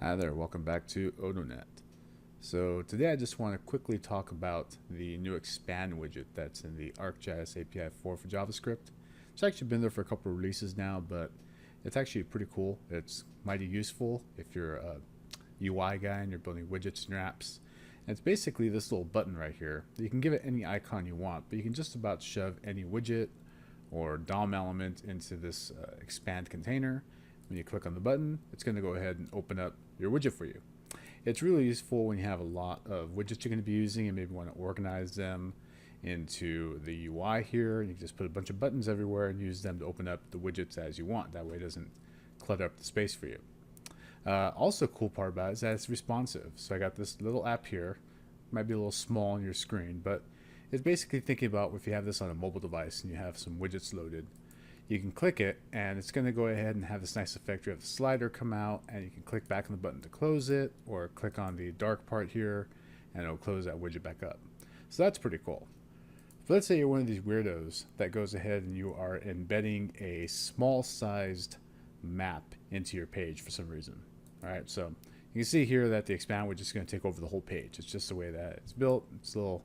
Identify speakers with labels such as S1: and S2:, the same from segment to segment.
S1: Hi there, welcome back to AutoNet. So today I just want to quickly talk about the new expand widget that's in the ArcGIS API 4 for JavaScript. It's actually been there for a couple of releases now, but it's actually pretty cool. It's mighty useful if you're a UI guy and you're building widgets in your apps. And it's basically this little button right here. You can give it any icon you want, but you can just about shove any widget or DOM element into this expand container. When you click on the button, it's going to go ahead and open up your widget for you. It's really useful when you have a lot of widgets you're going to be using and maybe want to organize them into the UI here. You can just put a bunch of buttons everywhere and use them to open up the widgets as you want. That way it doesn't clutter up the space for you. Also, cool part about it is that it's responsive. So I got this little app here. Might be a little small on your screen, but it's basically thinking about if you have this on a mobile device and you have some widgets loaded. You can click it and it's going to go ahead and have this nice effect. You have the slider come out and you can click back on the button to close it, or click on the dark part here and it'll close that widget back up. So that's pretty cool. But let's say you're one of these weirdos that goes ahead and you are embedding a small sized map into your page for some reason. All right, so you can see here that the expand widget is going to take over the whole page. It's just the way that it's built. It's a little,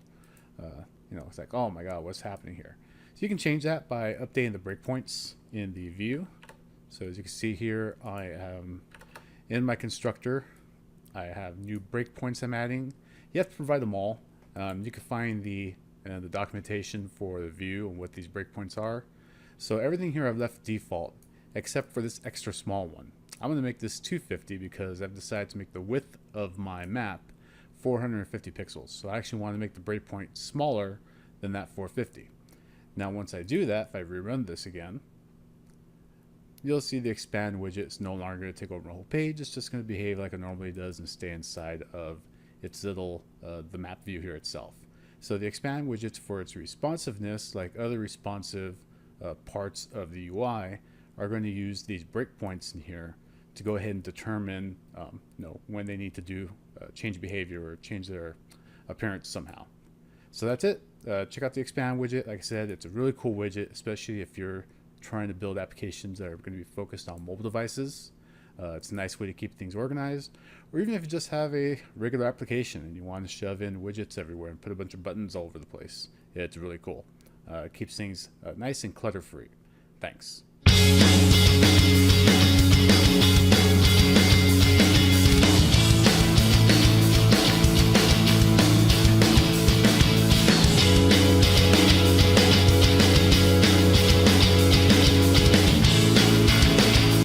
S1: it's like, oh my God, what's happening here? So you can change that by updating the breakpoints in the view. So as you can see here, I am in my constructor. I have new breakpoints I'm adding. You have to provide them all. You can find the documentation for the view and what these breakpoints are. So everything here I've left default, except for this extra small one. I'm going to make this 250 because I've decided to make the width of my map 450 pixels. So I actually want to make the breakpoint smaller than that 450. Now once I do that, if I rerun this again, you'll see the expand widget is no longer going to take over the whole page. It's just going to behave like it normally does and stay inside of its little, the map view here itself. So the expand widgets, for its responsiveness, like other responsive parts of the UI, are going to use these breakpoints in here to go ahead and determine when they need to do change behavior or change their appearance somehow. So that's it. Check out the expand widget. Like I said, it's a really cool widget, especially if you're trying to build applications that are going to be focused on mobile devices. It's a nice way to keep things organized. Or even if you just have a regular application and you want to shove in widgets everywhere and put a bunch of buttons all over the place. It's really cool. It keeps things nice and clutter-free. Thanks.